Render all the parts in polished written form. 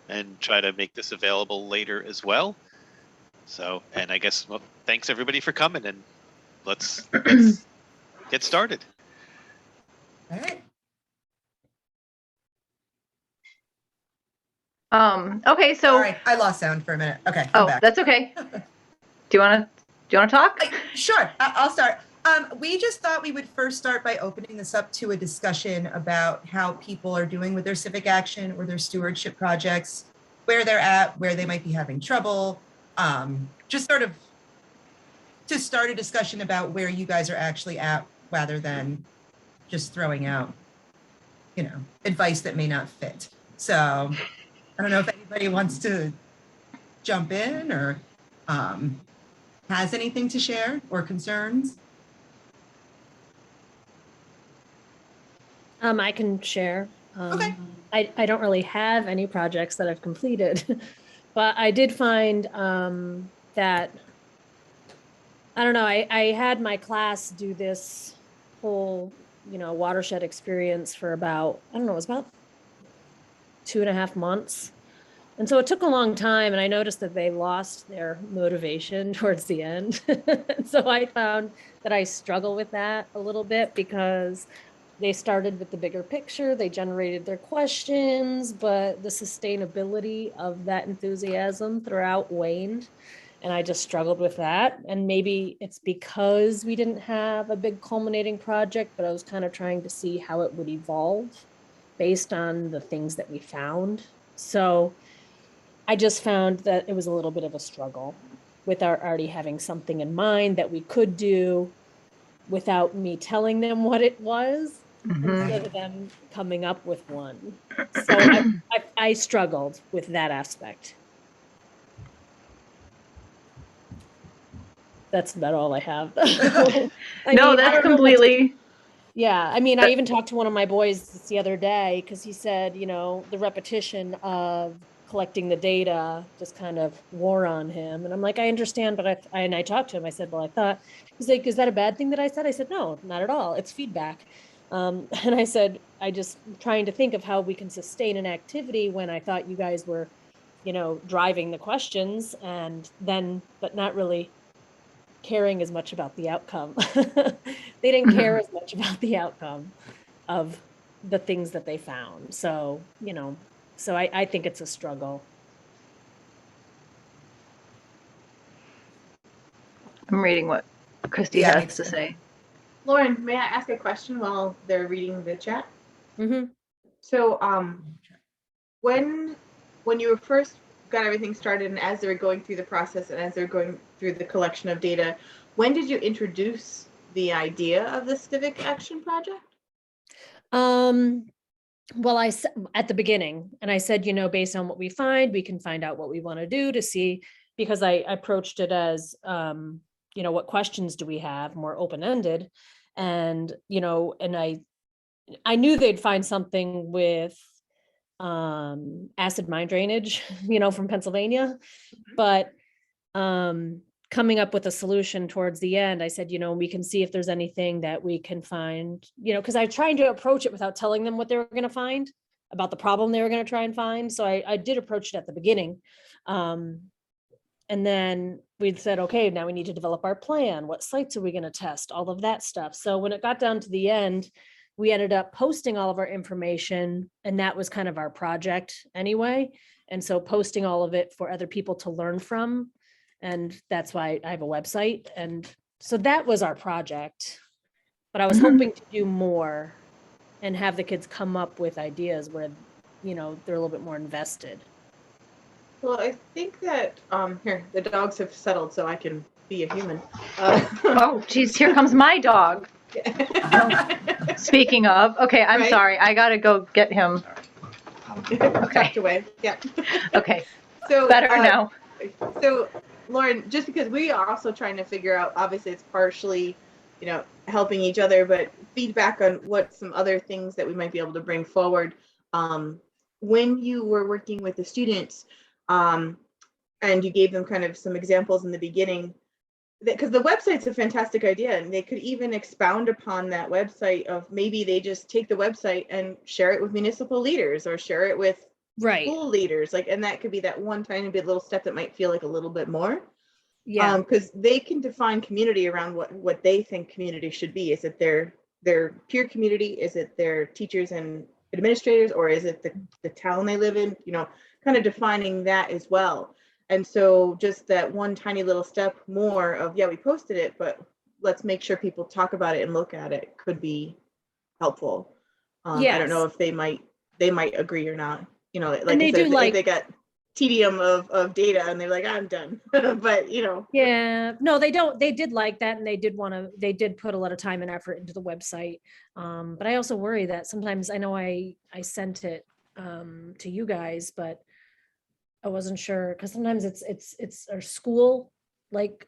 and try to make this available later as well. So, and I guess, well, thanks everybody for coming, and let's get started. All right. Okay, so All right, I lost sound for a minute. Okay, I'm back. That's okay. Do you want to talk? Sure, I'll start. We just thought we would first start by opening this up to a discussion about how people are doing with their civic action or their stewardship projects, where they're at, where they might be having trouble. Just sort of to start a discussion about where you guys are actually at, rather than just throwing out, advice that may not fit. So I don't know if anybody wants to jump in or has anything to share or concerns. I can share. Okay. I don't really have any projects that I've completed, but I did find that, I don't know, I had my class do this whole, watershed experience for about, I don't know, it was about 2.5 months. And so it took a long time, and I noticed that they lost their motivation towards the end. So I found that I struggle with that a little bit, because they started with the bigger picture, they generated their questions, but the sustainability of that enthusiasm throughout waned. And I just struggled with that. And maybe it's because we didn't have a big culminating project, but I was kind of trying to see how it would evolve based on the things that we found. So I just found that it was a little bit of a struggle with our already having something in mind that we could do without me telling them what it was, instead of them coming up with one. So I struggled with that aspect. That's about all I have. That's completely. Yeah, I mean, I even talked to one of my boys the other day, because he said, the repetition of collecting the data just kind of wore on him. And I'm like, I understand, but I talked to him. I said, well, I thought, he's like, is that a bad thing that I said? I said, no, not at all. It's feedback. And I said, I just trying to think of how we can sustain an activity when I thought you guys were, driving the questions, and then, but not really caring as much about the outcome. They didn't care as much about the outcome of the things that they found. So, so I think it's a struggle. I'm reading what Christy has to say. Lauren, may I ask a question while they're reading the chat? Mm-hmm. So when you were first got everything started, and as they were going through the process and as they're going through the collection of data, when did you introduce the idea of the Civic Action Project? Well, I said at the beginning, and I said, based on what we find, we can find out what we want to do to see, because I approached it as, what questions do we have, more open-ended. And, and I knew they'd find something with acid mine drainage, from Pennsylvania, but coming up with a solution towards the end, I said, we can see if there's anything that we can find, because I was trying to approach it without telling them what they were going to find, about the problem they were going to try and find. So I did approach it at the beginning. And then we'd said, okay, now we need to develop our plan. What sites are we going to test? All of that stuff. So when it got down to the end, we ended up posting all of our information, and that was kind of our project anyway. And so posting all of it for other people to learn from. And that's why I have a website. And so that was our project, but I was hoping to do more and have the kids come up with ideas where, they're a little bit more invested. Well, I think that here, the dogs have settled, so I can be a human. Oh, geez, here comes my dog. Speaking of, okay, I'm sorry. I got to go get him. Okay. Away. Yeah. Okay. So better now. So Lauren, just because we are also trying to figure out, obviously it's partially, helping each other, but feedback on what some other things that we might be able to bring forward. When you were working with the students, and you gave them kind of some examples in the beginning, because the website's a fantastic idea, and they could even expound upon that website of maybe they just take the website and share it with municipal leaders, or share it with Right. school leaders, like, and that could be that one tiny bit little step that might feel like a little bit more. Yeah. Because they can define community around what they think community should be. Is it their peer community? Is it their teachers and administrators, or is it the town they live in? You know, kind of defining that as well. And so just that one tiny little step more of, yeah, we posted it, but let's make sure people talk about it and look at it could be helpful. I don't know Yes. if they might agree or not. You know, like And I they said, do if they got tedium of data and they're like, I'm done. But you know, Yeah, no, they don't. They did like that, and they did put a lot of time and effort into the website. But I also worry that sometimes I know I sent it to you guys, but I wasn't sure because sometimes it's our school like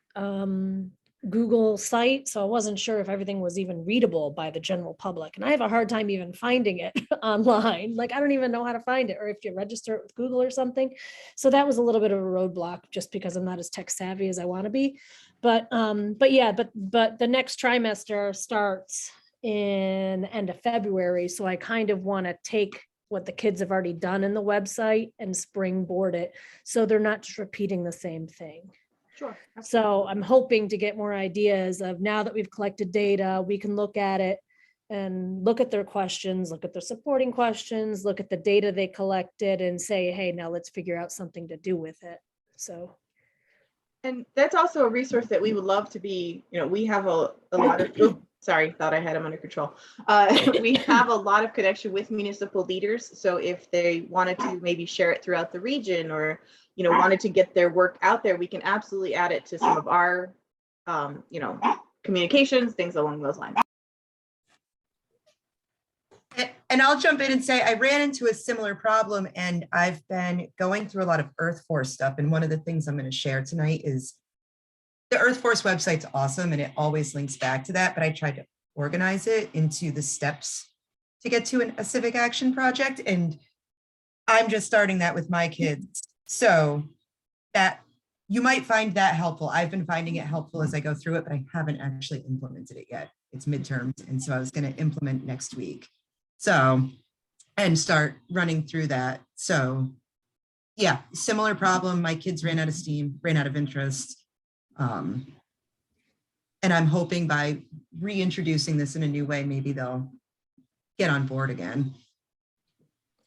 Google site, so I wasn't sure if everything was even readable by the general public, and I have a hard time even finding it online. Like I don't even know how to find it, or if you register it with Google or something. So that was a little bit of a roadblock, just because I'm not as tech savvy as I want to be. But yeah, but the next trimester starts in the end of February, so I kind of want to take what the kids have already done in the website and springboard it, so they're not just repeating the same thing. sure. So I'm hoping to get more ideas of, now that we've collected data, we can look at it and look at their questions, look at their supporting questions, look at the data they collected and say, hey, now let's figure out something to do with it. So. And that's also a resource that we would love to be, you know, we have a lot of, oh, sorry, thought I had them under control. We have a lot of connection with municipal leaders. So if they wanted to maybe share it throughout the region, or, you know, wanted to get their work out there, we can absolutely add it to some of our, you know, communications, things along those lines. And I'll jump in and say, I ran into a similar problem, and I've been going through a lot of Earth Force stuff. And one of the things I'm going to share tonight is the Earth Force website's awesome, and it always links back to that, but I tried to organize it into the steps to get to a civic action project. And I'm just starting that with my kids. So that you might find that helpful. I've been finding it helpful as I go through it, but I haven't actually implemented it yet. It's midterms. And so I was going to implement next week. So, and start running through that. So yeah, similar problem. My kids ran out of steam, ran out of interest. And I'm hoping by reintroducing this in a new way, maybe they'll get on board again.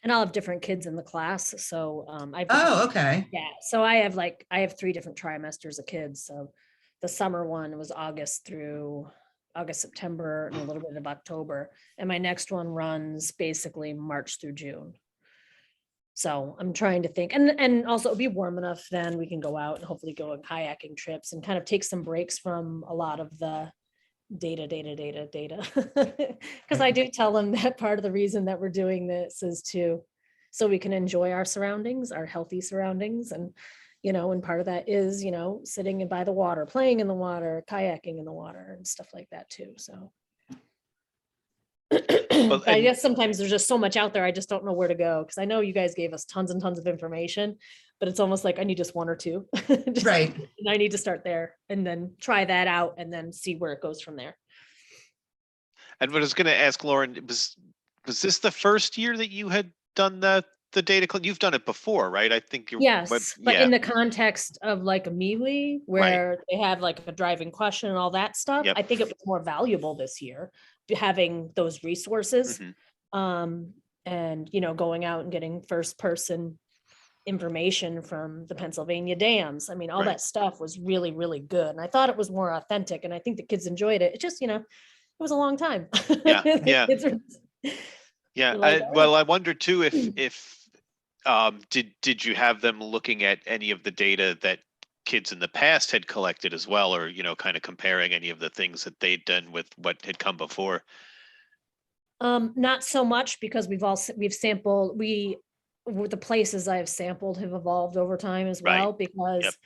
And I'll have different kids in the class. So Oh, okay. yeah. So I have 3 different trimesters of kids. So the summer one was August, September, and a little bit of October. And my next one runs basically March through June. So I'm trying to think, and also it'll be warm enough, then we can go out and hopefully go on kayaking trips and kind of take some breaks from a lot of the data. Because I do tell them that part of the reason that we're doing this is so we can enjoy our surroundings, our healthy surroundings. And, you know, and part of that is, you know, sitting by the water, playing in the water, kayaking in the water and stuff like that too. So. Well, I and- guess sometimes there's just so much out there. I just don't know where to go. Cause I know you guys gave us tons and tons of information, but it's almost like I need just 1 or 2. Right. And I need to start there and then try that out and then see where it goes from there. And what I was going to ask Lauren, was this the first year that you had done the data? You've done it before, right? I think you're. Yes, but yeah. in the context of like a MWEE, where they have like a driving question and all that stuff, Yep. I think it was more valuable this year, having those resources. And, you know, going out and getting first person information from the Pennsylvania dams. I mean, all that stuff was really, really good. And I thought it was more authentic, and I think the kids enjoyed it. It just, you know, it was a long time. Yeah, The kids were- Yeah. like, Well, I wonder too if did you have them looking at any of the data that kids in the past had collected as well, or, you know, kind of comparing any of the things that they'd done with what had come before? Not so much, because we've sampled, the places I have sampled have evolved over time as Right. well, because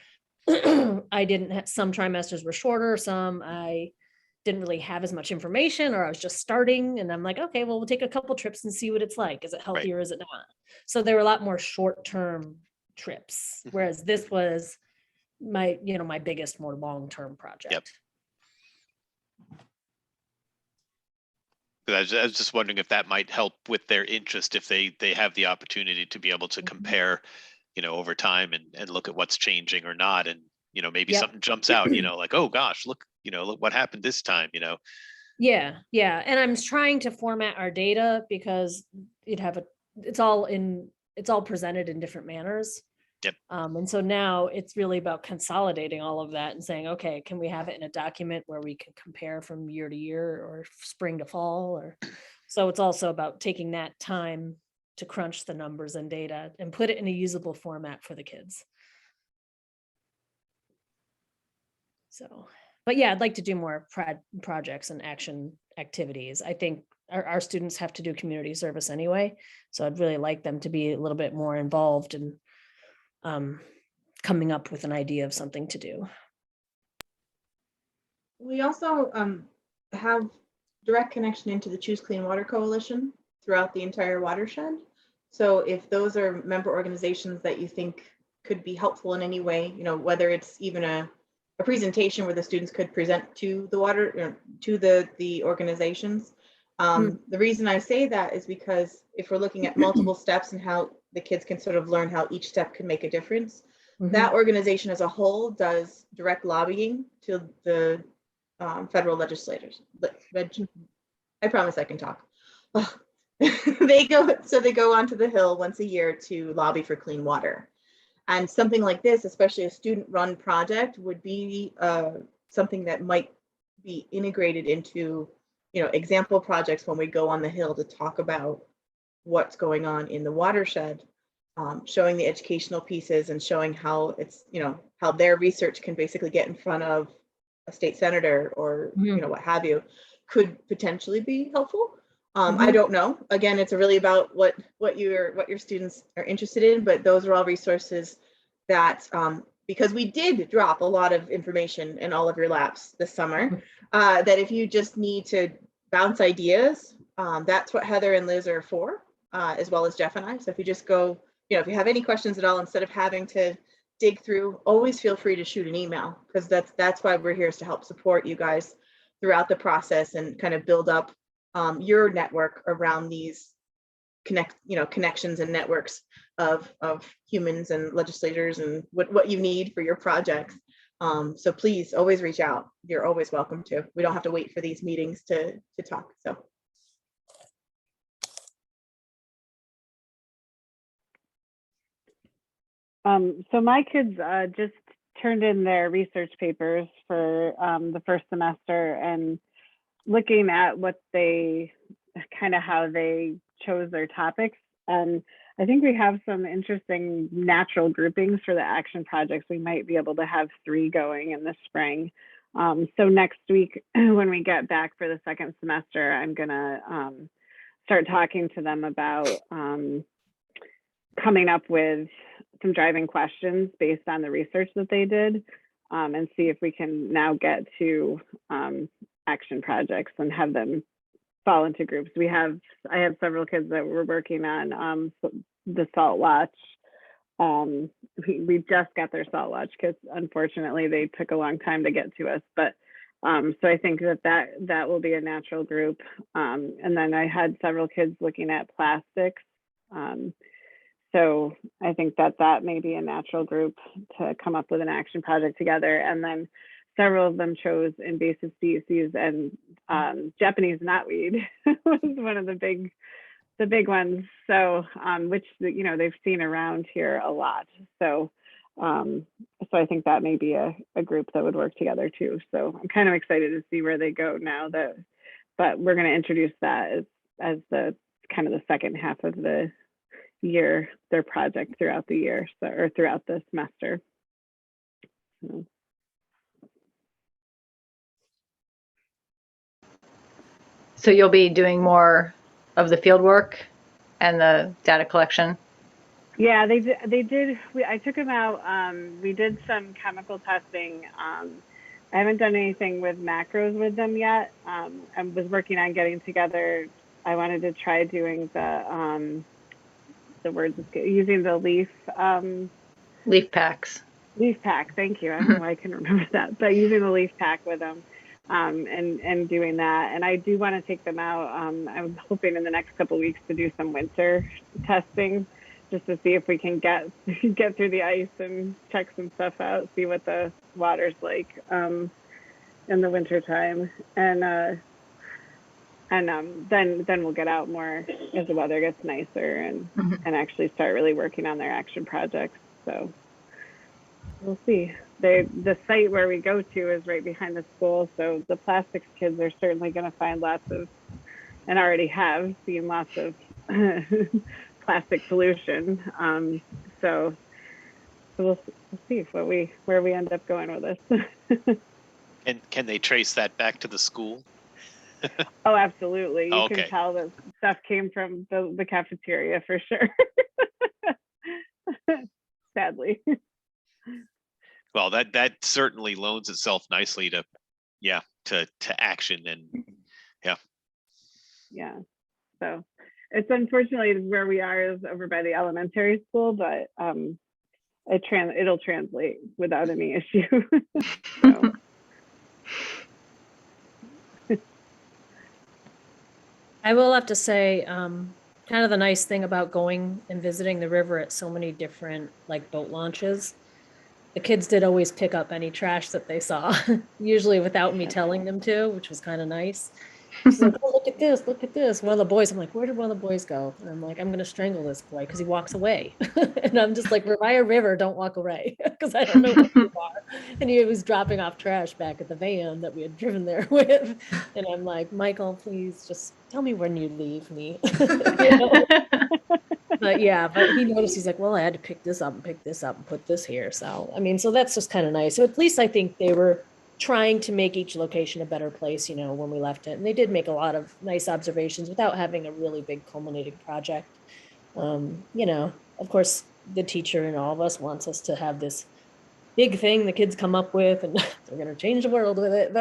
I didn't have, some trimesters were shorter, some I didn't really have as much information, or I was just starting, and I'm like, okay, well, we'll take a couple trips and see what it's like. Is it healthy or is it not? So there were a lot more short-term trips, whereas this was my, you know, my biggest, more long-term project. Yep. I was just wondering if that might help with their interest, if they have the opportunity to be able to compare, over time and look at what's changing or not. And, maybe Yep. something jumps out, like, oh gosh, look what happened this time, Yeah, yeah. And I'm trying to format our data because it's all presented in different manners. Yep. And so now it's really about consolidating all of that and saying, okay, can we have it in a document where we can compare from year to year or spring to fall? Or so it's also about taking that time to crunch the numbers and data and put it in a usable format for the kids. So, but yeah, I'd like to do more projects and action activities. I think our students have to do community service anyway. So I'd really like them to be a little bit more involved in coming up with an idea of something to do. We also have direct connection into the Choose Clean Water Coalition throughout the entire watershed. So if those are member organizations that you think could be helpful in any way, whether it's even a presentation where the students could present to the organizations. The reason I say that is because if we're looking at multiple steps and how the kids can sort of learn how each step can make a difference, that organization as a whole does direct lobbying to the federal legislators. I promise I can talk. They go onto the Hill once a year to lobby for clean water. And something like this, especially a student-run project, would be something that might be integrated into, example projects when we go on the Hill to talk about what's going on in the watershed, showing the educational pieces and showing how it's, how their research can basically get in front of a state senator or, what have you, could potentially be helpful. I don't know. Again, it's really about what your students are interested in, but those are all resources that, because we did drop a lot of information in all of your laps this summer, that if you just need to bounce ideas, that's what Heather and Liz are for, as well as Jeff and I. So if you just go, if you have any questions at all, instead of having to dig through, always feel free to shoot an email, because that's why we're here, is to help support you guys throughout the process and kind of build up your network around these connections and networks of humans and legislators and what you need for your projects. So please always reach out. You're always welcome to. We don't have to wait for these meetings to talk. So my kids just turned in their research papers for the first semester, and looking at what how they chose their topics. And I think we have some interesting natural groupings for the action projects. We might be able to have 3 going in the spring. So next week, when we get back for the second semester, I'm gonna start talking to them about coming up with some driving questions based on the research that they did, and see if we can now get to action projects and have them fall into groups. I have several kids that were working on the Salt Watch. We just got their Salt Watch because unfortunately they took a long time to get to us. But so I think that will be a natural group. And then I had several kids looking at plastics. So I think that may be a natural group to come up with an action project together. And then several of them chose invasive species, and Japanese knotweed was one of the big ones. So which they've seen around here a lot. So so I think that may be a group that would work together too. So I'm kind of excited to see where they go now. But we're going to introduce that as the kind of the second half of the year, their project throughout the year, or throughout the semester. So you'll be doing more of the field work and the data collection? Yeah, they did. I took them out. We did some chemical testing. I haven't done anything with macros with them yet. I was working on getting together. I wanted to try doing using the Leaf packs. Leaf pack. Thank you. I don't know why I can remember that, but using the leaf pack with them. and doing that. And I do want to take them out. I'm hoping in the next couple of weeks to do some winter testing, just to see if we can get through the ice and check some stuff out, see what the water's like in the winter time, and then we'll get out more as the weather gets nicer and actually start really working on their action projects. So we'll see. The site where we go to is right behind the school, so the plastics kids are certainly going to find lots of, and already have seen lots of plastic pollution. So we'll see where we end up going with this. And can they trace that back to the school? Oh, absolutely. You Okay. can tell that stuff came from the cafeteria for sure. Sadly. Mm-hmm. Well, that certainly loans itself nicely to action and Yeah. So it's unfortunately where we are is over by the elementary school, but it'll translate without any issue. So. I will have to say, kind of the nice thing about going and visiting the river at so many different like boat launches, the kids did always pick up any trash that they saw, usually without me telling them to, which was kind of nice. She's like, oh, look at this, look at this. One of the boys, I'm like, where did one of the boys go? And I'm like, I'm going to strangle this boy because he walks away. And I'm just like, we're by a river, don't walk away because I don't know where you are. And he was dropping off trash back at the van that we had driven there with. And I'm like, Michael, please just tell me when you leave me. You know? But yeah, but he noticed, he's like, well, I had to pick this up and pick this up and put this here. So, I mean, so that's just kind of nice. So at least I think they were trying to make each location a better place, you know, when we left it. And they did make a lot of nice observations without having a really big culminating project. You know, of course, the teacher and all of us wants us to have this big thing the kids come up with and they're going to change the world with it.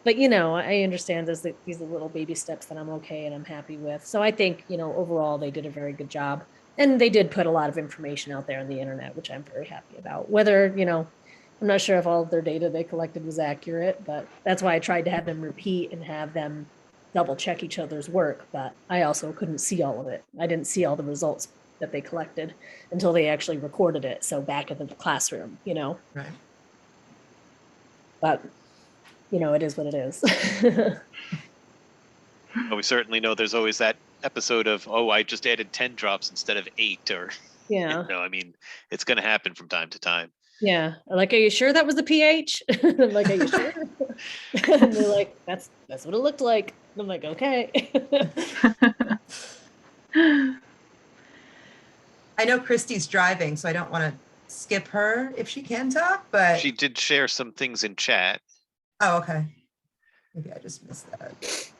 But, you know, I understand these are little baby steps that I'm okay and I'm happy with. So I think, you know, overall, they did a very good job. And they did put a lot of information out there on the internet, which I'm very happy about. Whether, you know, I'm not sure if all of their data they collected was accurate, but that's why I tried to have them repeat and have them double check each other's work. But I also couldn't see all of it. I didn't see all the results that they collected until they actually recorded it. So back in the classroom, you know. Right. But, you know, it is what it is. Well, we certainly know there's always that episode of, oh, I just added 10 drops instead of 8, or Yeah. you know, I mean, it's going to happen from time to time. Yeah. Like, are you sure that was the pH? I'm like, are you sure? And they're like, that's what it looked like. And I'm like, okay. I know Christy's driving, so I don't want to skip her if she can talk, but She did share some things in chat. oh, okay. Maybe I just missed that.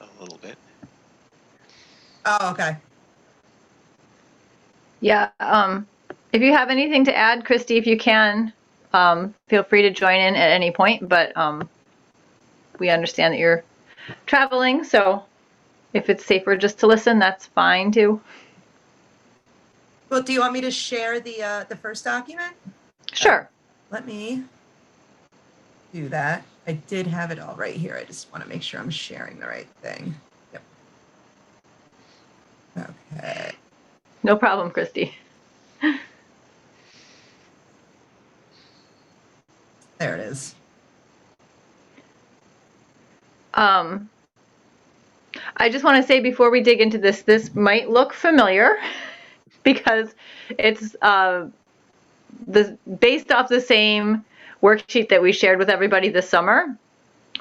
A little bit. Oh, okay. Yeah. If you have anything to add, Christy, if you can, feel free to join in at any point, but we understand that you're traveling, so if it's safer just to listen, that's fine too. Well, do you want me to share the first document? Sure. Let me do that. I did have it all right here. I just want to make sure I'm sharing the right thing. Yep. Okay. No problem, Christy. There it is. I just want to say before we dig into this might look familiar because it's based off the same worksheet that we shared with everybody this summer.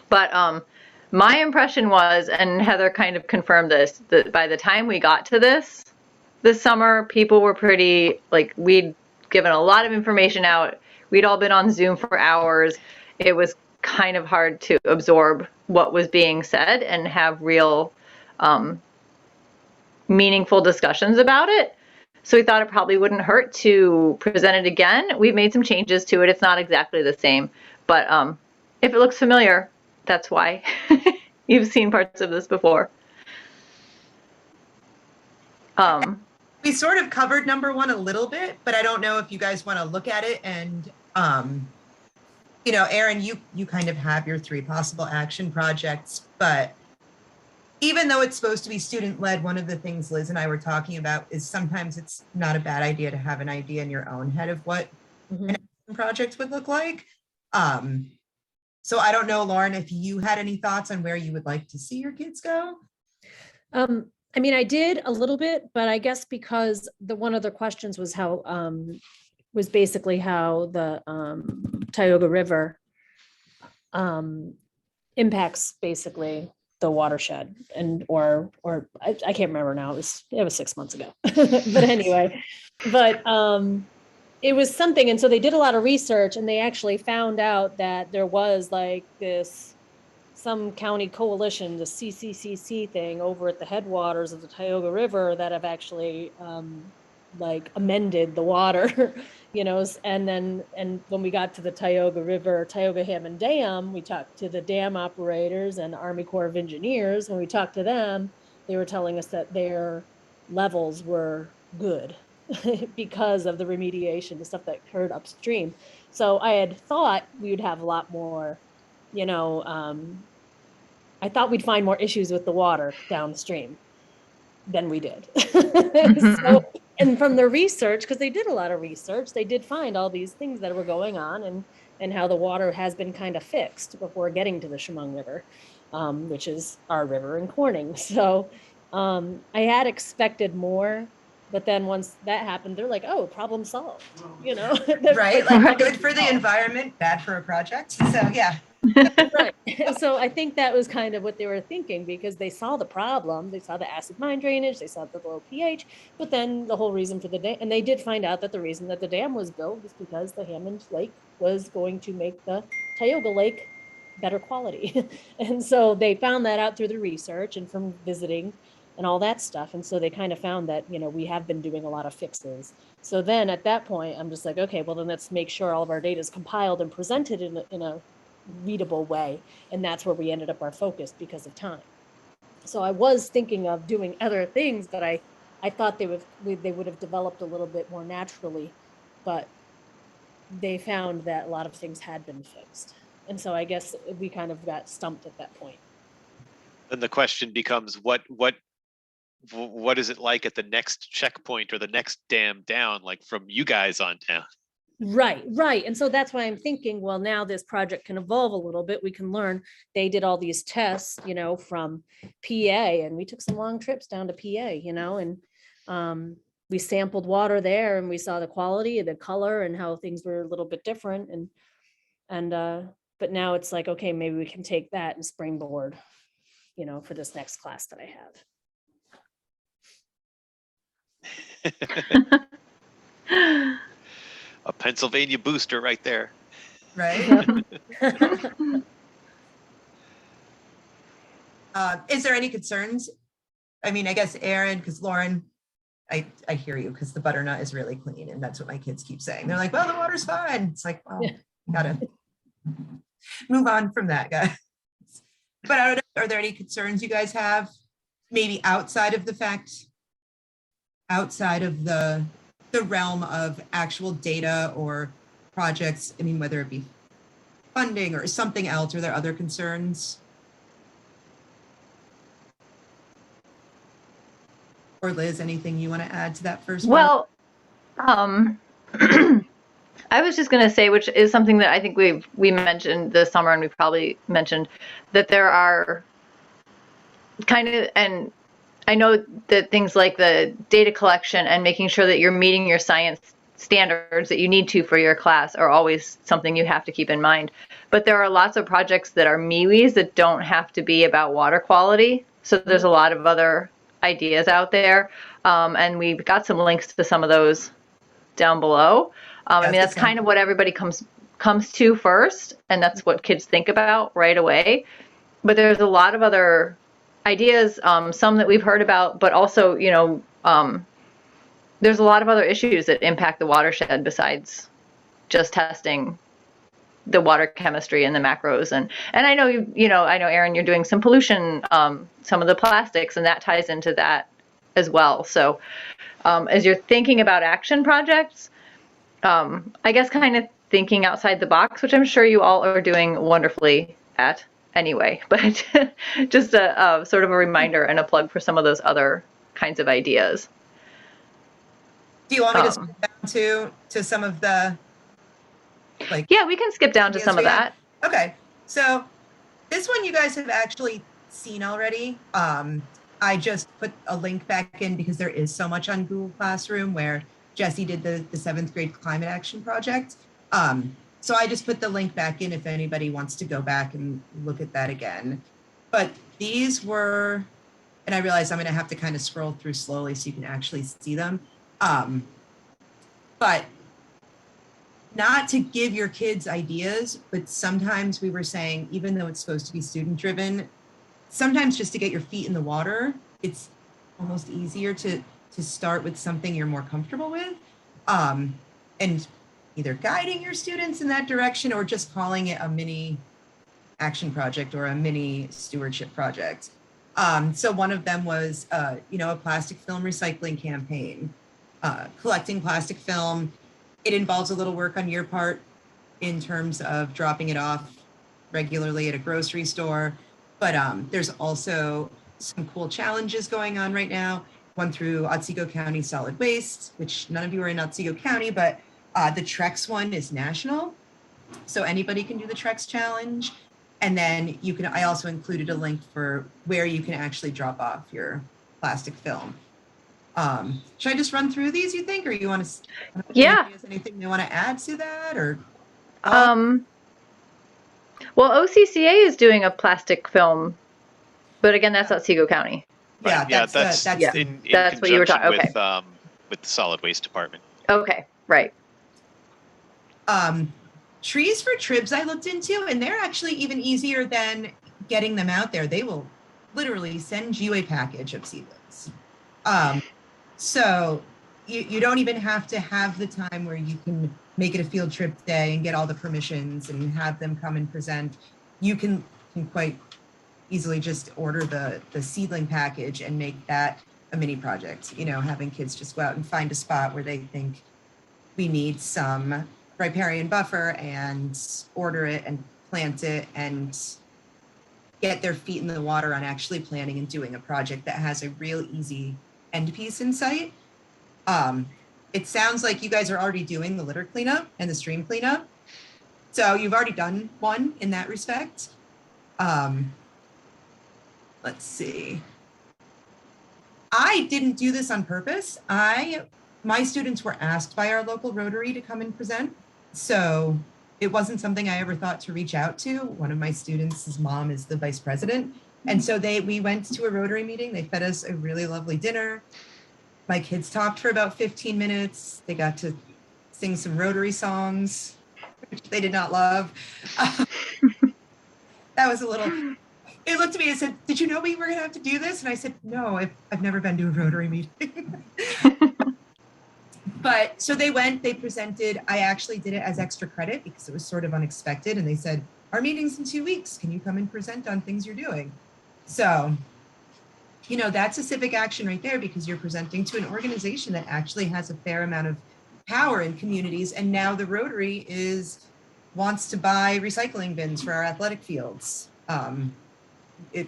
But my impression was, and Heather kind of confirmed this, that by the time we got to this summer, people were pretty, like, we'd given a lot of information out. We'd all been on Zoom for hours. It was kind of hard to absorb what was being said and have real meaningful discussions about it. So we thought it probably wouldn't hurt to present it again. We've made some changes to it. It's not exactly the same, but if it looks familiar, that's why. You've seen parts of this before. We sort of covered number 1 a little bit, but I don't know if you guys want to look at it and You know, Erin, you kind of have your 3 possible action projects, but even though it's supposed to be student-led, one of the things Liz and I were talking about is sometimes it's not a bad idea to have an idea in your own head of what Mhm. an action project would look like. So I don't know, Lauren, if you had any thoughts on where you would like to see your kids go? I mean, I did a little bit, but I guess because one of the questions was how, was basically how the Tioga River impacts basically the watershed or I can't remember now. It was 6 months ago. But anyway, but it was something. And so they did a lot of research and they actually found out that there was like some county coalition, the CCCC thing over at the headwaters of the Tioga River that have actually like amended the water, you know, and when we got to the Tioga River, Tioga Hammond Dam, we talked to the dam operators and Army Corps of Engineers. When we talked to them, they were telling us that their levels were good because of the remediation, the stuff that occurred upstream. So I had thought we would have a lot more, you know, I thought we'd find more issues with the water downstream than we did. So, and from the research, because they did a lot of research, they did find all these things that were going on and how the water has been kind of fixed before getting to the Chemung River, which is our river in Corning. So I had expected more, but then once that happened, they're like, oh, problem solved, you know? Right, like good for the environment, bad for a project. So yeah. Right. So I think that was kind of what they were thinking because they saw the problem. They saw the acid mine drainage, they saw the low pH, but then the whole reason for the dam, and they did find out that the reason that the dam was built was because the Hammond Lake was going to make the Tioga Lake better quality. And so they found that out through the research and from visiting and all that stuff. And so they kind of found that, you know, we have been doing a lot of fixes. So then at that point, I'm just like, okay, well then let's make sure all of our data is compiled and presented in a readable way. And that's where we ended up our focus because of time. So I was thinking of doing other things, but I thought they would have developed a little bit more naturally, but they found that a lot of things had been fixed. And so I guess we kind of got stumped at that point. Then the question becomes, what is it like at the next checkpoint or the next dam down, like from you guys on down? Right. And so that's why I'm thinking, well, now this project can evolve a little bit. We can learn. They did all these tests, you know, from PA, and we took some long trips down to PA, you know, and we sampled water there and we saw the quality, the color, and how things were a little bit different. But now it's like, okay, maybe we can take that and springboard, you know, for this next class that I have. A Pennsylvania booster right there. Right. Is there any concerns? I mean, I guess Erin, because Lauren, I hear you because the butternut is really clean and that's what my kids keep saying. They're like, well, the water's fine. It's like, well, gotta move on from that, guys. But I don't know, are there any concerns you guys have? Maybe outside of the realm of actual data or projects? I mean, whether it be funding or something else, are there other concerns? Or Liz, anything you want to add to that first part? Well, I was just going to say, which is something that I think we mentioned this summer, and we probably mentioned that there are kind of, and I know that things like the data collection and making sure that you're meeting your science standards that you need to for your class are always something you have to keep in mind. But there are lots of projects that are MWEEs that don't have to be about water quality. So there's a lot of other ideas out there. And we've got some links to some of those down below. I mean, that's kind of what everybody comes to first, and that's what kids think about right away. But there's a lot of other ideas, some that we've heard about, but also, you know, there's a lot of other issues that impact the watershed besides just testing the water chemistry and the macros. And I know I know, Erin, you're doing some pollution, some of the plastics, and that ties into that as well. So as you're thinking about action projects, I guess kind of thinking outside the box, which I'm sure you all are doing wonderfully at anyway, but just a sort of a reminder and a plug for some of those other kinds of ideas. Do you want me to skip down to some of the, like? Yeah, we can skip down to some of that. Okay, so this one you guys have actually seen already. I just put a link back in because there is so much on Google Classroom where Jesse did the 7th grade climate action project. So I just put the link back in if anybody wants to go back and look at that again. But these were, and I realize I'm going to have to kind of scroll through slowly so you can actually see them. But not to give your kids ideas, but sometimes we were saying, even though it's supposed to be student driven, sometimes just to get your feet in the water, it's almost easier to start with something you're more comfortable with. And either guiding your students in that direction or just calling it a mini action project or a mini stewardship project. So one of them was, a plastic film recycling campaign, collecting plastic film. It involves a little work on your part in terms of dropping it off regularly at a grocery store. But there's also some cool challenges going on right now. One through Otsego County Solid Waste, which none of you are in Otsego County, but the Trex one is national. So anybody can do the Trex challenge. And then I also included a link for where you can actually drop off your plastic film. Should I just run through these, you think, or you want to? Yeah. Is anything you want to add to that, or? Well, OCCA is doing a plastic film, but again, that's Otsego County. Yeah, Right. that's in That's what you were talking- conjunction with the solid waste department. Okay, right. Trees for Tribs I looked into, and they're actually even easier than getting them out there. They will literally send you a package of seedlings. So you don't even have to have the time where you can make it a field trip day and get all the permissions and have them come and present. You can quite easily just order the seedling package and make that a mini project, having kids just go out and find a spot where they think we need some riparian buffer and order it and plant it and get their feet in the water on actually planning and doing a project that has a real easy end piece in sight. It sounds like you guys are already doing the litter cleanup and the stream cleanup. So you've already done one in that respect. Let's see. I didn't do this on purpose. My students were asked by our local Rotary to come and present. So it wasn't something I ever thought to reach out to. One of my students, his mom is the vice president. And so we went to a Rotary meeting. They fed us a really lovely dinner. My kids talked for about 15 minutes. They got to sing some Rotary songs, which they did not love. That was a little, it looked at me and said, "Did you know we were gonna have to do this?" And I said, "No, I've never been to a Rotary meeting." But so they presented. I actually did it as extra credit because it was sort of unexpected. And they said, "Our meeting's in 2 weeks. Can you come and present on things you're doing?" So, that's a civic action right there because you're presenting to an organization that actually has a fair amount of power in communities. And now the Rotary wants to buy recycling bins for our athletic fields.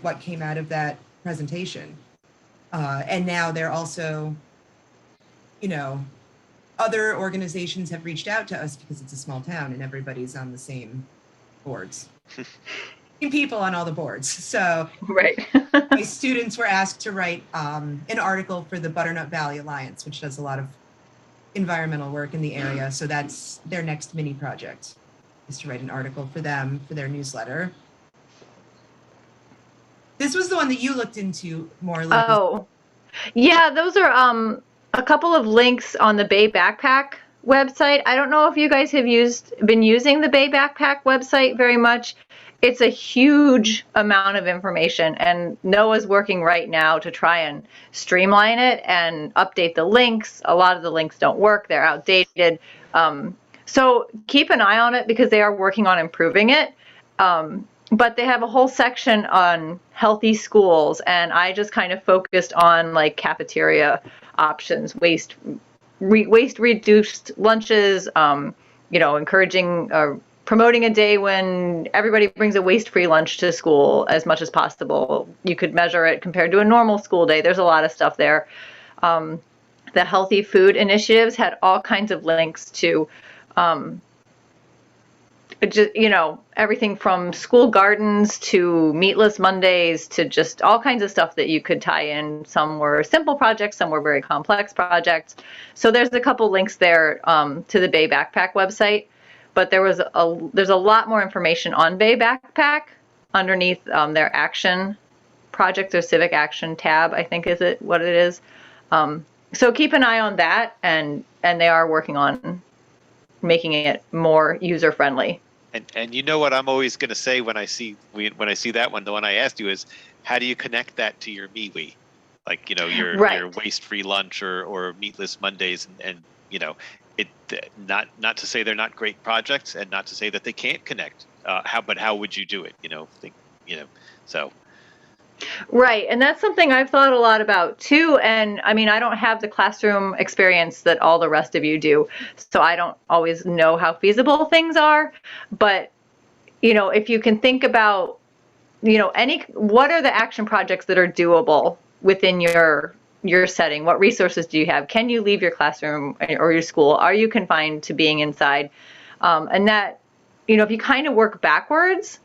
What came out of that presentation. And now they're also, other organizations have reached out to us because it's a small town and everybody's on the same boards. People on all the boards. So right. My students were asked to write an article for the Butternut Valley Alliance, which does a lot of environmental work in the area. So that's their next mini project, is to write an article for them for their newsletter. This was the one that you looked into more. Oh, yeah, those are a couple of links on the Bay Backpack website. I don't know if you guys have been using the Bay Backpack website very much. It's a huge amount of information, and Noah's working right now to try and streamline it and update the links. A lot of the links don't work. They're outdated. So keep an eye on it because they are working on improving it. But they have a whole section on healthy schools, and I just kind of focused on like cafeteria options, waste reduced lunches, encouraging promoting a day when everybody brings a waste-free lunch to school as much as possible. You could measure it compared to a normal school day. There's a lot of stuff there. The healthy food initiatives had all kinds of links to, everything from school gardens to meatless Mondays to just all kinds of stuff that you could tie in. Some were simple projects, some were very complex projects. So there's a couple links there to the Bay Backpack website, but there's a lot more information on Bay Backpack underneath their action project, their Civic Action tab, I think is what it is. So keep an eye on that, and they are working on making it more user friendly. And you know what I'm always going to say when I see that one, the one I asked you is, how do you connect that to your MWEE? Like, your waste-free lunch or meatless Mondays, and not to say they're not great projects, and not to say that they can't connect. How would you do it? So. Right, and that's something I've thought a lot about too. And I mean, I don't have the classroom experience that all the rest of you do, so I don't always know how feasible things are. But if you can think about, what are the action projects that are doable within your setting? What resources do you have? Can you leave your classroom or your school? Are you confined to being inside? And that, if you kind of work backwards,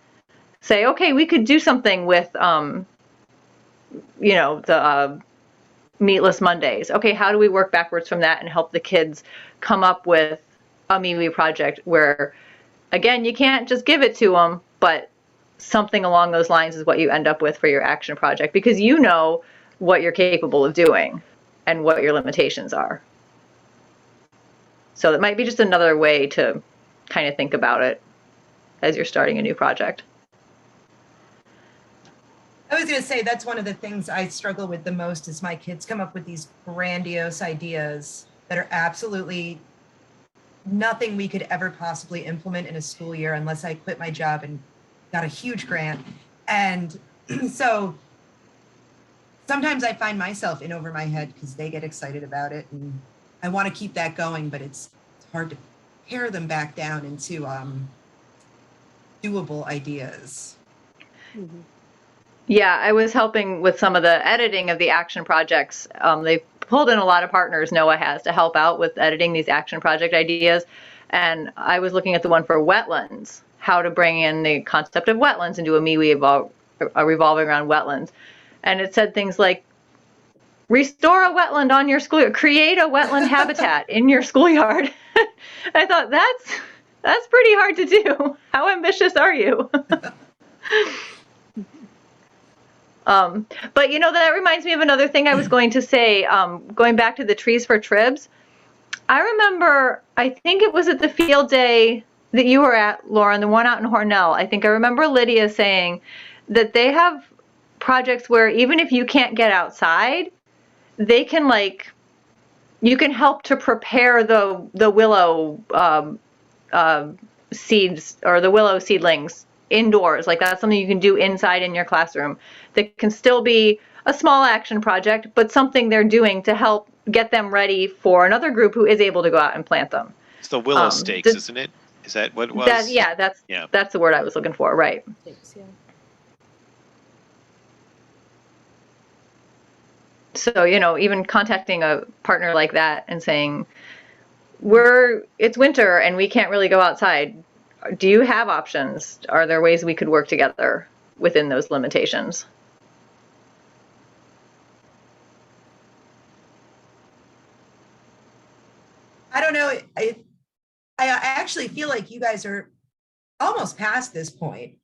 say, okay, we could do something with the meatless Mondays. Okay, how do we work backwards from that and help the kids come up with a MWEE project where, again, you can't just give it to them, but something along those lines is what you end up with for your action project, because you know what you're capable of doing and what your limitations are. So it might be just another way to kind of think about it as you're starting a new project. I was going to say that's one of the things I struggle with the most is my kids come up with these grandiose ideas that are absolutely nothing we could ever possibly implement in a school year unless I quit my job and got a huge grant. And so sometimes I find myself in over my head because they get excited about it, and I want to keep that going, but it's hard to pare them back down into doable ideas. Mm-hmm. Yeah, I was helping with some of the editing of the action projects. They pulled in a lot of partners, NOAA has, to help out with editing these action project ideas. And I was looking at the one for wetlands, how to bring in the concept of wetlands and do a MWEE revolving around wetlands. And it said things like, restore a wetland on your school, create a wetland habitat in your schoolyard. I thought, that's pretty hard to do. How ambitious are you? But that reminds me of another thing I was going to say, going back to the Trees for Tribs. I remember, I think it was at the field day that you were at, Lauren, the one out in Hornell. I think I remember Lydia saying that they have projects where even if you can't get outside, they can you can help to prepare the willow seeds or the willow seedlings indoors. Like, that's something you can do inside in your classroom that can still be a small action project, but something they're doing to help get them ready for another group who is able to go out and plant them. It's the willow stakes, isn't it? Is that what it was? That's the word I was looking for, right? Thanks, yeah. So, even contacting a partner like that and saying, it's winter and we can't really go outside. Do you have options? Are there ways we could work together within those limitations? I don't know. I actually feel like you guys are almost past this point,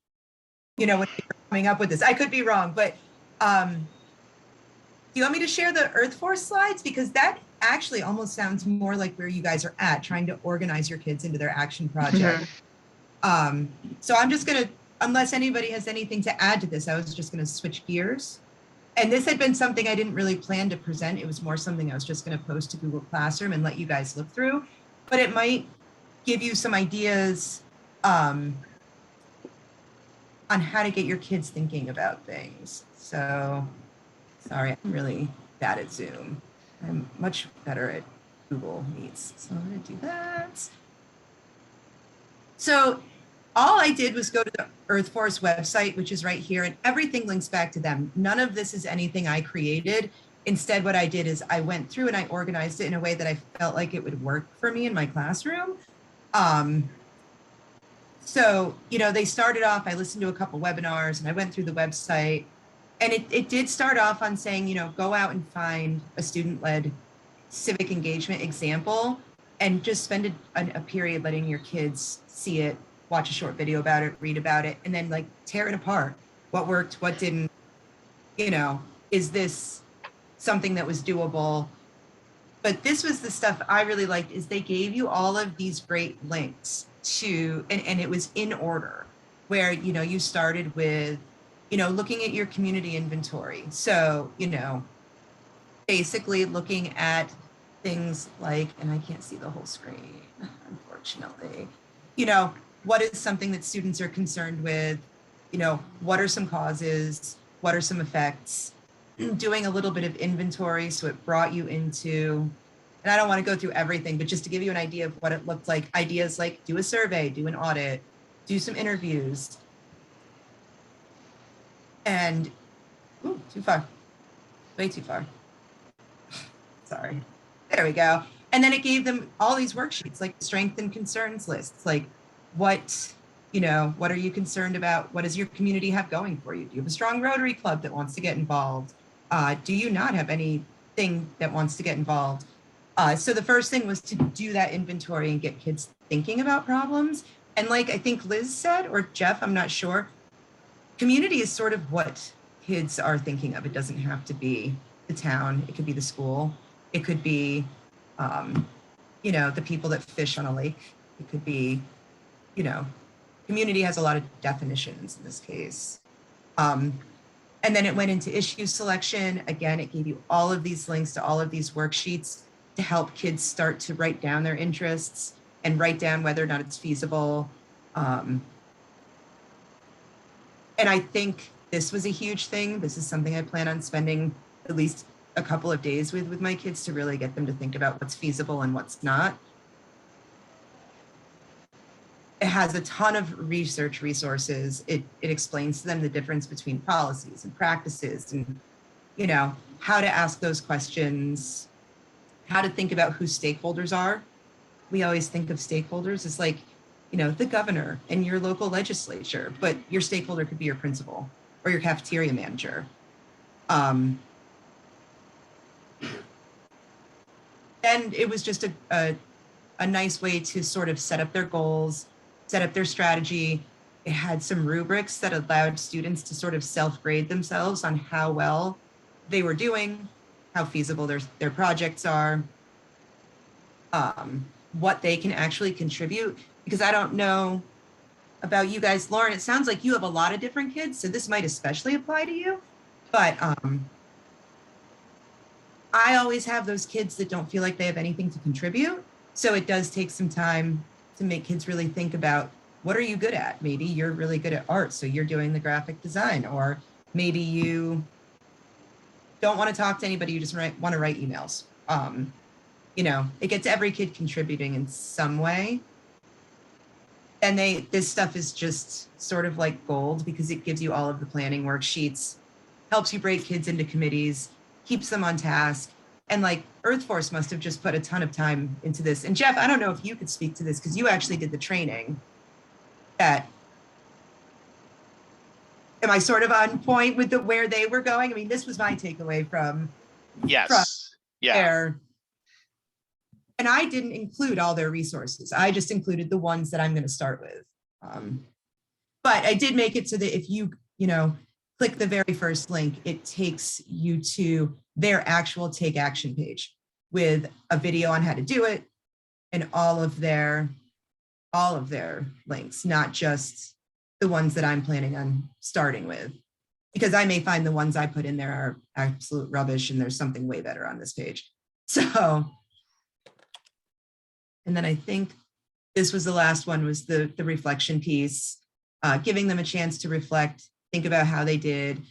when you're coming up with this. I could be wrong, but do you want me to share the Earth Force slides? Because that actually almost sounds more like where you guys are at, trying to organize your kids into their action project. Mm-hmm. So I'm just going to, unless anybody has anything to add to this, I was just going to switch gears. And this had been something I didn't really plan to present. It was more something I was just going to post to Google Classroom and let you guys look through. But it might give you some ideas on how to get your kids thinking about things. So, sorry, I'm really bad at Zoom. I'm much better at Google Meets. So I'm going to do that. So all I did was go to the Earth Force website, which is right here, and everything links back to them. None of this is anything I created. Instead, what I did is I went through and I organized it in a way that I felt like it would work for me in my classroom. So, you know, they started off, I listened to a couple webinars and I went through the website, and it did start off on saying, you know, go out and find a student-led civic engagement example and just spend a period letting your kids see it, watch a short video about it, read about it, and then like tear it apart. What worked, what didn't, you know, is this something that was doable? But this was the stuff I really liked, is they gave you all of these great links to, and it was in order, where, you know, you started with, you know, looking at your community inventory. So, you know, basically looking at things like, and I can't see the whole screen, unfortunately, you know, what is something that students are concerned with? You know, what are some causes? What are some effects? Doing a little bit of inventory. So it brought you into, and I don't want to go through everything, but just to give you an idea of what it looked like, ideas like do a survey, do an audit, do some interviews. And, ooh, too far, way too far. Sorry. There we go. And then it gave them all these worksheets, like strength and concerns lists, like what, you know, what are you concerned about? What does your community have going for you? Do you have a strong Rotary Club that wants to get involved? Do you not have anything that wants to get involved? So the first thing was to do that inventory and get kids thinking about problems. And like I think Liz said, or Jeff, I'm not sure, community is sort of what kids are thinking of. It doesn't have to be the town. It could be the school. It could be, you know, the people that fish on a lake. It could be, you know, community has a lot of definitions in this case. And then it went into issue selection. Again, it gave you all of these links to all of these worksheets to help kids start to write down their interests and write down whether or not it's feasible. And I think this was a huge thing. This is something I plan on spending at least a couple of days with my kids to really get them to think about what's feasible and what's not. It has a ton of research resources. It explains to them the difference between policies and practices, and, you know, how to ask those questions, how to think about who stakeholders are. We always think of stakeholders as like, you know, the governor and your local legislature, but your stakeholder could be your principal or your cafeteria manager. And it was just a nice way to sort of set up their goals, set up their strategy. It had some rubrics that allowed students to sort of self-grade themselves on how well they were doing, how feasible their projects are, what they can actually contribute. Because I don't know about you guys, Lauren, it sounds like you have a lot of different kids, so this might especially apply to you. But I always have those kids that don't feel like they have anything to contribute. So it does take some time to make kids really think about, what are you good at? Maybe you're really good at art, so you're doing the graphic design, or maybe you don't want to talk to anybody, you just want to write emails. You know, it gets every kid contributing in some way. And this stuff is just sort of like gold because it gives you all of the planning worksheets, helps you break kids into committees, keeps them on task. And like Earth Force must have just put a ton of time into this. And Jeff, I don't know if you could speak to this because you actually did the training. Am I sort of on point with where they were going? I mean, this was my takeaway from there. And I didn't include all their resources. I just included the ones that I'm going to start with. But I did make it so that if you click the very first link, it takes you to their actual Take Action page with a video on how to do it and all of their links, not just the ones that I'm planning on starting with, because I may find the ones I put in there are absolute rubbish and there's something way better on this page. So, and then I think this was the last one, was the reflection piece, giving them a chance to reflect, think about how they did.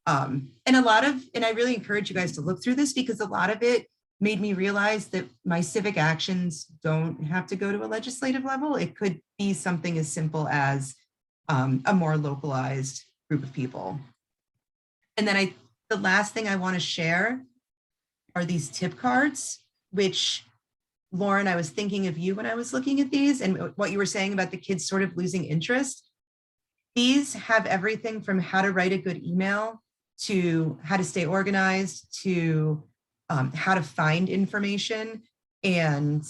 And I really encourage you guys to look through this because a lot of it made me realize that my civic actions don't have to go to a legislative level. It could be something as simple as a more localized group of people. And then the last thing I want to share are these tip cards, which, Lauren, I was thinking of you when I was looking at these and what you were saying about the kids sort of losing interest. These have everything from how to write a good email to how to stay organized to how to find information. And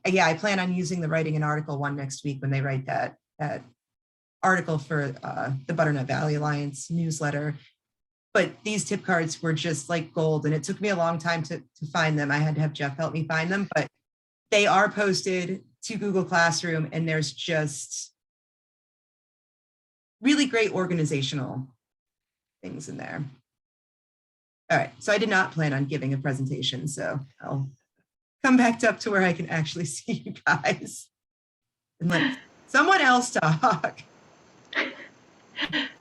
yeah, I plan on using the writing an article one next week when they write that article for the Butternut Valley Alliance newsletter. But these tip cards were just like gold, and it took me a long time to find them. I had to have Jeff help me find them, but they are posted to Google Classroom, and there's just really great organizational things in there. All right, so I did not plan on giving a presentation, so I'll come back up to where I can actually see you guys and let someone else talk.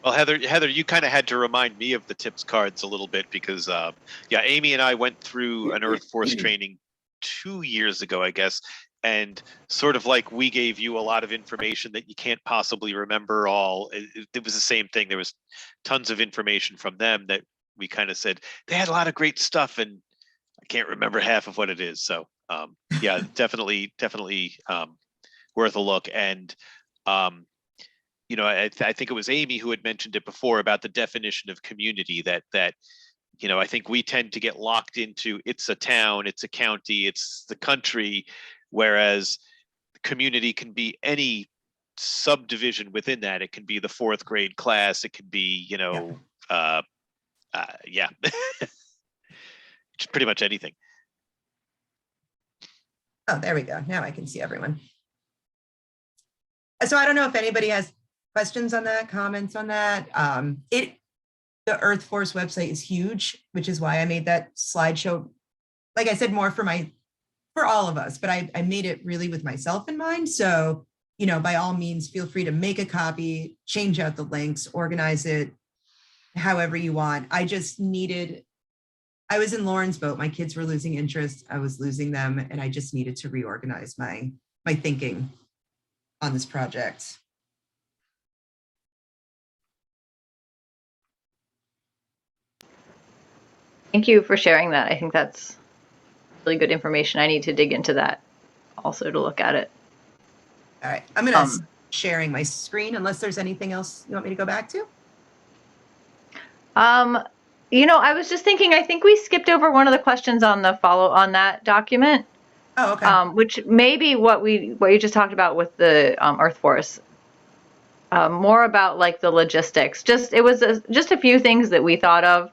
Well, Heather, you kind of had to remind me of the tips cards a little bit because, yeah, Amy and I went through an Earth Force training 2 years ago, I guess, and sort of like we gave you a lot of information that you can't possibly remember all. It was the same thing. There was tons of information from them that we kind of said they had a lot of great stuff, and I can't remember half of what it is. So, yeah, definitely worth a look. And you know, I think it was Amy who had mentioned it before about the definition of community that, you know, I think we tend to get locked into it's a town, it's a county, it's the country, whereas community can be any subdivision within that. It can be the 4th grade class. It can be, you know, yeah, pretty much anything. Oh, there we go. Now I can see everyone. So I don't know if anybody has questions on that, comments on that. The Earth Force website is huge, which is why I made that slideshow. Like I said, more for all of us, but I made it really with myself in mind. So, you know, by all means, feel free to make a copy, change out the links, organize it however you want. I was in Lauren's boat. My kids were losing interest. I was losing them, and I just needed to reorganize my thinking on this project. Thank you for sharing that. I think that's really good information. I need to dig into that also to look at it. All right, I'm gonna sharing my screen unless there's anything else you want me to go back to. You know, I was just thinking, I think we skipped over one of the questions on the on that document. Oh, okay. Which may be what you just talked about with the Earth Force. More about like the logistics. It was just a few things that we thought of.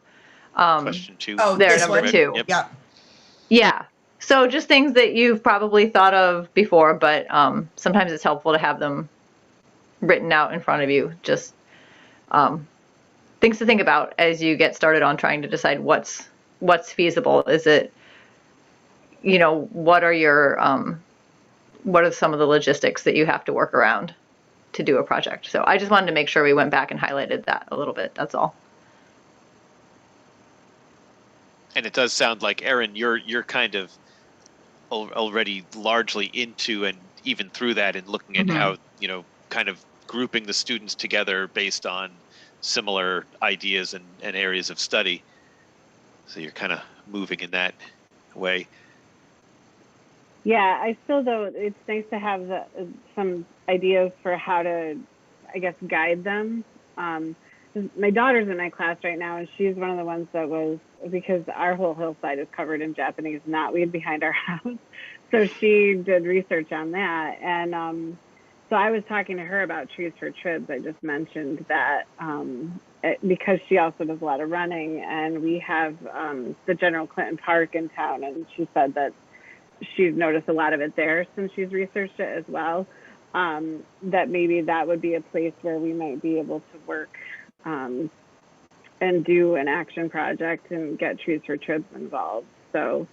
Question 2. Oh, there, this number one? 2. Yep. Yeah. Yeah. So just things that you've probably thought of before, but sometimes it's helpful to have them written out in front of you. Just things to think about as you get started on trying to decide what's feasible. Is it, you know, what are some of the logistics that you have to work around to do a project? So I just wanted to make sure we went back and highlighted that a little bit. That's all. And it does sound like, Erin, you're kind of already largely into and even through that and looking at how, you know, kind of grouping the students together based on similar ideas and areas of study. So you're kind of moving in that way. Yeah, I still, though, it's nice to have some ideas for how to, I guess, guide them. My daughter's in my class right now, and she's one of the ones that was, because our whole hillside is covered in Japanese knotweed behind our house. So she did research on that. And so I was talking to her about Trees for Tribs. I just mentioned that because she also does a lot of running, and we have the General Clinton Park in town, and she said that she's noticed a lot of it there since she's researched it as well. That maybe that would be a place where we might be able to work and do an action project and get Trees for Tribs involved. So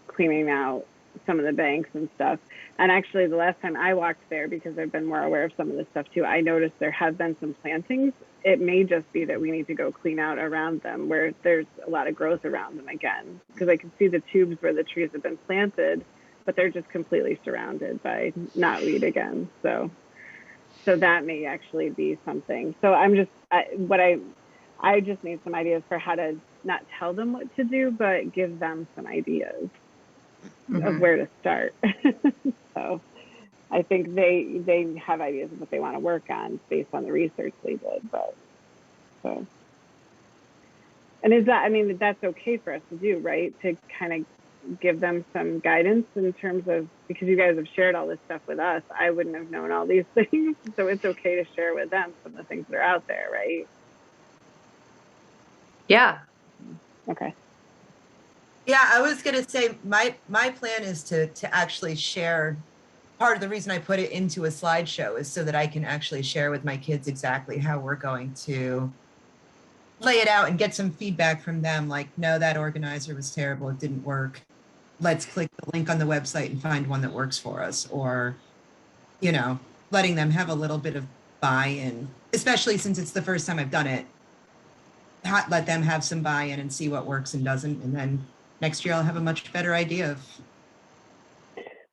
cleaning out some of the banks and stuff. And actually, the last time I walked there, because I've been more aware of some of this stuff too, I noticed there have been some plantings. It may just be that we need to go clean out around them where there's a lot of growth around them again, because I can see the tubes where the trees have been planted, but they're just completely surrounded by knotweed again. So that may actually be something. So I just need some ideas for how to not tell them what to do, but give them some ideas of where to start. So I think they have ideas of what they want to work on based on the research they did. But so, and is that, I mean, that's okay for us to do, right? To kind of give them some guidance in terms of, because you guys have shared all this stuff with us, I wouldn't have known all these things. So it's okay to share with them some of the things that are out there, right? Yeah. Okay. Yeah, I was gonna say my plan is to actually share. Part of the reason I put it into a slideshow is so that I can actually share with my kids exactly how we're going to lay it out and get some feedback from them. Like, no, that organizer was terrible. It didn't work. Let's click the link on the website and find one that works for us. Or, you know, letting them have a little bit of buy-in, especially since it's the first time I've done it. Let them have some buy-in and see what works and doesn't. And then next year I'll have a much better idea of.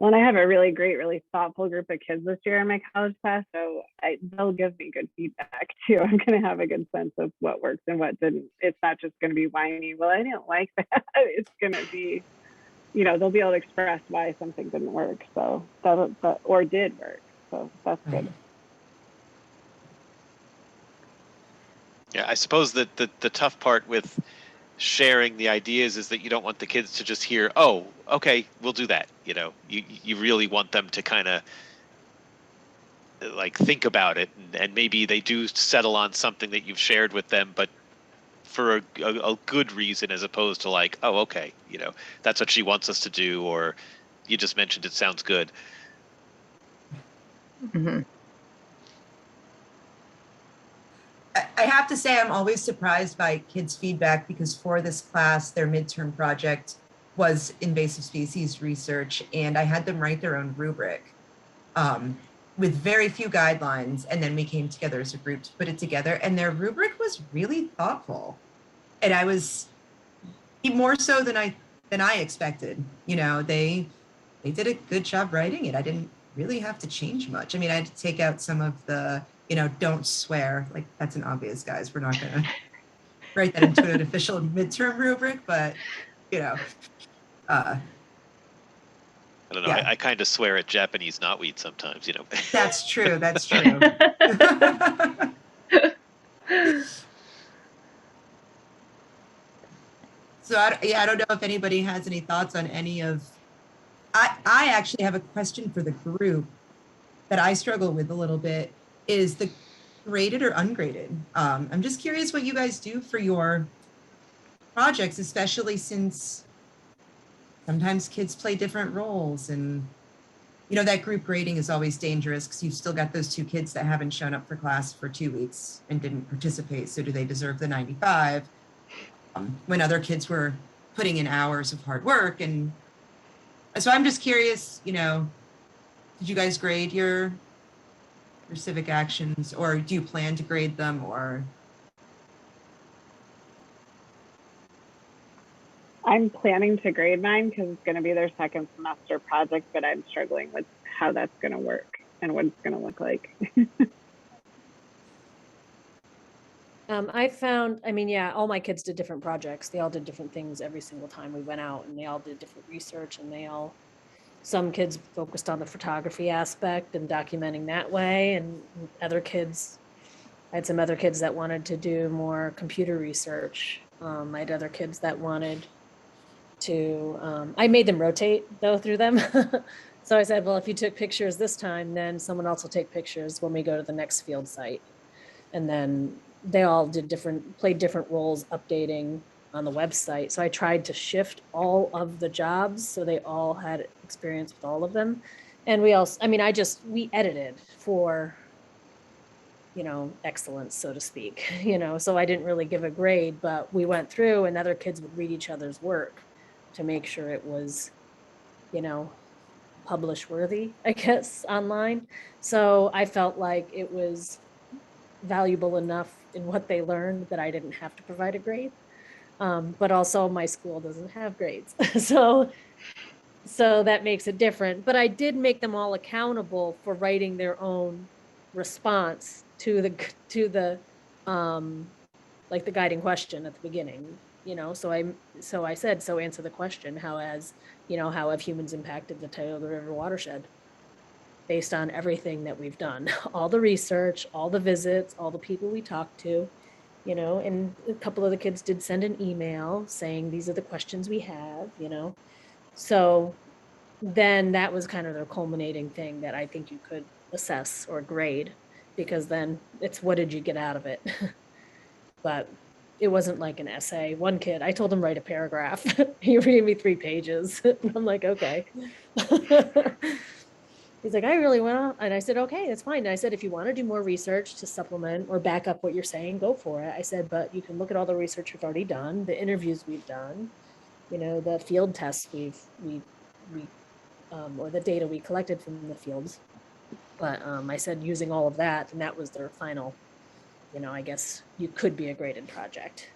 Well, and I have a really great, really thoughtful group of kids this year in my college class, so they'll give me good feedback too. I'm going to have a good sense of what works and what didn't. It's not just going to be whiny, well, I didn't like that. It's going to be, you know, they'll be able to express why something didn't work, so that or did work. So that's good. Yeah, I suppose that the tough part with sharing the ideas is that you don't want the kids to just hear, oh, okay, we'll do that. You know, you really want them to kind of like think about it, and maybe they do settle on something that you've shared with them, but for a good reason, as opposed to like, oh, okay, you know, that's what she wants us to do, or you just mentioned it sounds good. Mm-hmm. I have to say, I'm always surprised by kids' feedback, because for this class, their midterm project was invasive species research, and I had them write their own rubric with very few guidelines. And then we came together as a group to put it together, and their rubric was really thoughtful. And I was more so than I expected. You know, they did a good job writing it. I didn't really have to change much. I mean, I had to take out some of the, you know, don't swear. Like, that's an obvious, guys. We're not going to write that into an official midterm rubric, but, you know. I don't know. Yeah. I kind of swear at Japanese knotweed sometimes, you know. That's true. That's true. So I don't know if anybody has any thoughts on any of. I actually have a question for the group that I struggle with a little bit. Is the graded or ungraded? I'm just curious what you guys do for your projects, especially since sometimes kids play different roles, and you know that group grading is always dangerous because you've still got those two kids that haven't shown up for class for 2 weeks and didn't participate. So do they deserve the 95 when other kids were putting in hours of hard work? And so I'm just curious, you know, did you guys grade your civic actions, or do you plan to grade them? Or I'm planning to grade mine because it's going to be their second semester project, but I'm struggling with how that's going to work and what it's going to look like. I found, I mean, yeah, all my kids did different projects. They all did different things every single time we went out, and they all did different research, and some kids focused on the photography aspect and documenting that way. And I had some other kids that wanted to do more computer research. I had other kids that wanted to, I made them rotate though through them. So I said, well, if you took pictures this time, then someone else will take pictures when we go to the next field site. And then they all played different roles updating on the website. So I tried to shift all of the jobs so they all had experience with all of them. And we edited for, you know, excellence, so to speak, you know, so I didn't really give a grade, but we went through and other kids would read each other's work to make sure it was you know, publish worthy, I guess, online. So I felt like it was valuable enough in what they learned that I didn't have to provide a grade. But also my school doesn't have grades. So that makes it different. But I did make them all accountable for writing their own response to the like the guiding question at the beginning, you know. So I said, so answer the question, how have humans impacted the Tioga River watershed? Based on everything that we've done, all the research, all the visits, all the people we talked to, you know, and a couple of the kids did send an email saying, these are the questions we have, you know. So then that was kind of the culminating thing that I think you could assess or grade, because then it's, what did you get out of it? But it wasn't like an essay. One kid, I told him write a paragraph. He read me 3 pages. I'm like, okay. He's like, I really want to. And I said, okay, that's fine. And I said, if you want to do more research to supplement or back up what you're saying, go for it. I said, but you can look at all the research we've already done, the interviews we've done, you know, the field tests or the data we collected from the fields. But I said, using all of that, and that was their final, you know, I guess you could be a graded project.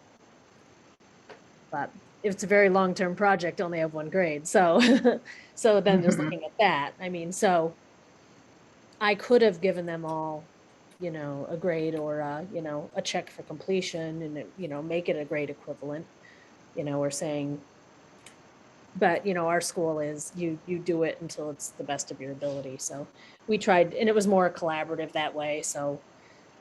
But if it's a very long-term project, only have 1 grade. So, so then just looking at that, I mean, so I could have given them all, you know, a grade or, you know, a check for completion and, you know, make it a grade equivalent, you know, or saying, but, you know, our school is you do it until it's the best of your ability. So we tried, and it was more collaborative that way. So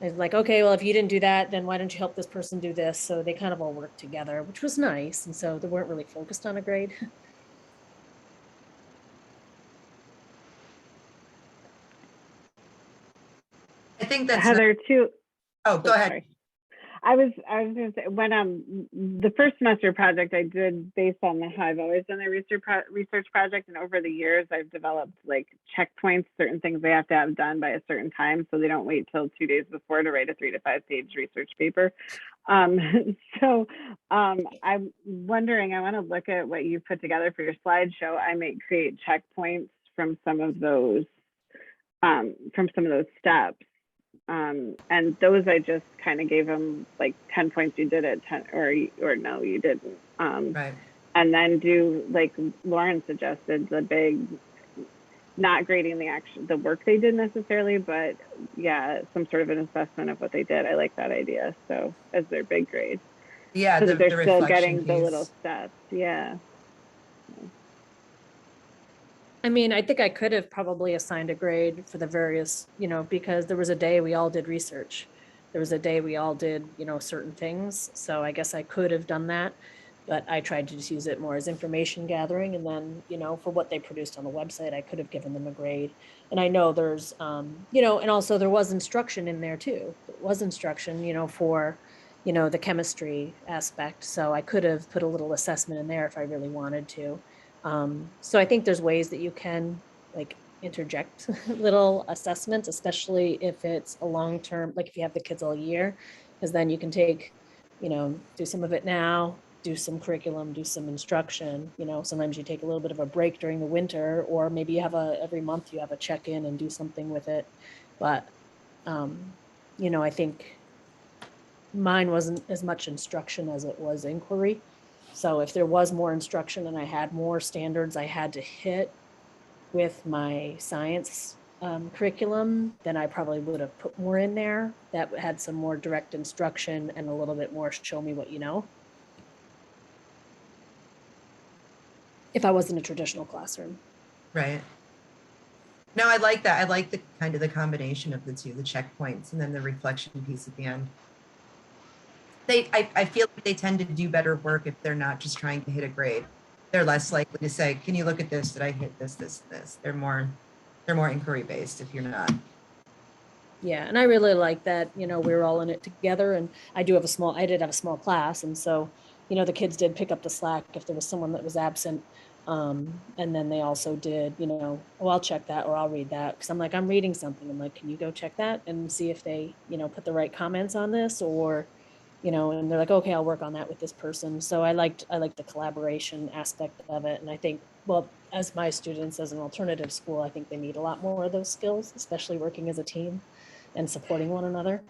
I was like, okay, well, if you didn't do that, then why don't you help this person do this? So they kind of all worked together, which was nice. And so they weren't really focused on a grade. I think that's Heather, too. Oh, go ahead. Sorry. I was going to say, when the first semester project I did based on how I've always done a research project, and over the years I've developed like checkpoints, certain things they have to have done by a certain time, so they don't wait till 2 days before to write a 3 to 5 page research paper. So I'm wondering, I want to look at what you put together for your slideshow. I might create checkpoints from some of those steps. And those I just kind of gave them like 10 points. You did it 10, or no, you didn't. Right. And then do, like Lauren suggested, the big, not grading the work they did necessarily, but yeah, some sort of an assessment of what they did. I like that idea. So as their big grade. Yeah, so that they're still getting piece. the little steps. Yeah. I mean, I think I could have probably assigned a grade for the various, you know, because there was a day we all did research. There was a day we all did, you know, certain things. So I guess I could have done that, but I tried to just use it more as information gathering. And then, you know, for what they produced on the website, I could have given them a grade. And I know there's, you know, and also there was instruction in there too. There was instruction, you know, for, you know, the chemistry aspect. So I could have put a little assessment in there if I really wanted to. So I think there's ways that you can like interject little assessments, especially if it's a long-term, like if you have the kids all year, because then you can take, you know, do some of it now, do some curriculum, do some instruction, you know, sometimes you take a little bit of a break during the winter, or maybe you have every month you have a check-in and do something with it. But, you know, I think mine wasn't as much instruction as it was inquiry. So if there was more instruction and I had more standards I had to hit with my science curriculum, then I probably would have put more in there that had some more direct instruction and a little bit more show me what you know. If I was in a traditional classroom. Right. No, I like that. I like the kind of the combination of the two, the checkpoints and then the reflection piece at the end. I feel like they tend to do better work if they're not just trying to hit a grade. They're less likely to say, can you look at this? Did I hit this, this, this? They're more inquiry based if you're not. Yeah, and I really like that, you know, we were all in it together, and I did have a small class, and so, you know, the kids did pick up the slack if there was someone that was absent. And then they also did, you know, oh, I'll check that or I'll read that, because I'm like, I'm reading something. I'm like, can you go check that and see if they, you know, put the right comments on this, or, you know, and they're like, okay, I'll work on that with this person. So I liked the collaboration aspect of it. And I think, well, as my students, as an alternative school, I think they need a lot more of those skills, especially working as a team and supporting one another.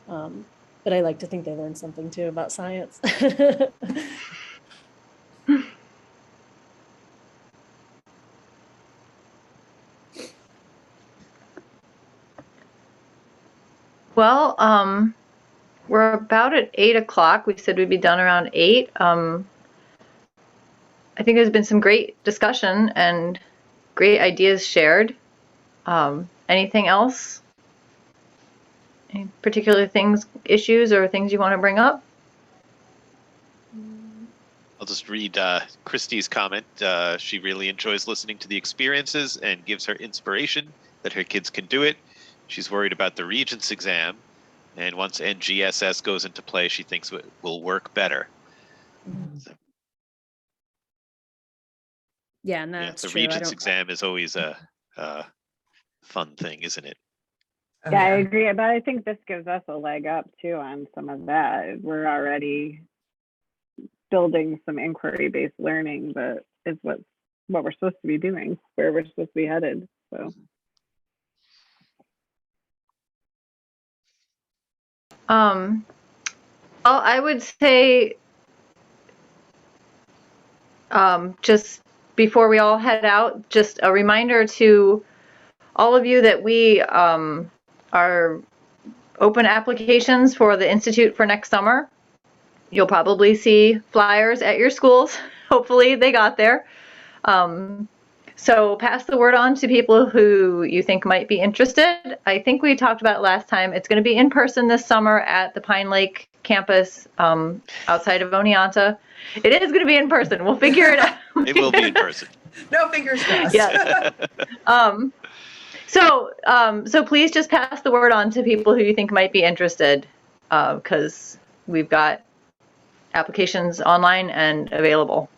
But I like to think they learn something too about science. Well, we're about at 8 o'clock. We said we'd be done around 8. I think there's been some great discussion and great ideas shared. Anything else? Any particular things, issues, or things you want to bring up? I'll just read Christy's comment. She really enjoys listening to the experiences and gives her inspiration that her kids can do it. She's worried about the Regents exam, and once NGSS goes into play, she thinks it will work better. So, Yeah, and that's the true. Regents exam is always a fun thing, isn't it? Oh, Yeah, I agree. But I think this gives us a leg up too on some of that. We're already building some inquiry-based learning that is what we're supposed to be doing, where we're supposed to be headed. So. Well, I would say, just before we all head out, just a reminder to all of you that we are open applications for the Institute for next summer. You'll probably see flyers at your schools. Hopefully they got there. So pass the word on to people who you think might be interested. I think we talked about it last time. It's going to be in person this summer at the Pine Lake campus outside of Oneonta. It is going to be in person. We'll figure it out. It will be in person. No, fingers crossed. Yes. So please just pass the word on to people who you think might be interested, because we've got applications online and available.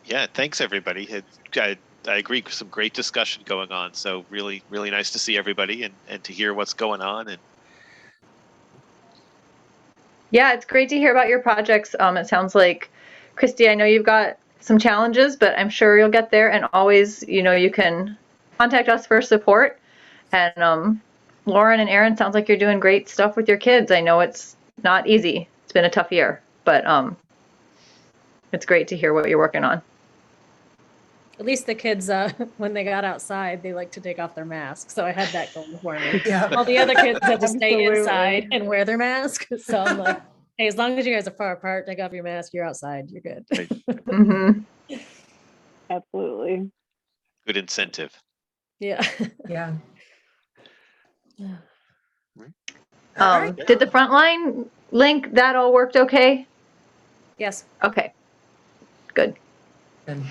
Yeah, thanks everybody. I agree, some great discussion going on. So really, really nice to see everybody and to hear what's going on. And Yeah, it's great to hear about your projects. It sounds like, Christy, I know you've got some challenges, but I'm sure you'll get there. And always, you know, you can contact us for support. And Lauren and Aaron, sounds like you're doing great stuff with your kids. I know it's not easy. It's been a tough year, but it's great to hear what you're working on. At least the kids, when they got outside, they like to take off their masks. So I had that going for me. Yeah. All the other kids had to stay Absolutely. inside and wear their mask. So I'm like, hey, as long as you guys are far apart, take off your mask, you're outside, you're good. Mm-hmm. Absolutely. good incentive. Yeah. Yeah. Um, right. Did the Frontline link, that all worked okay? Yes. Okay, good. Good.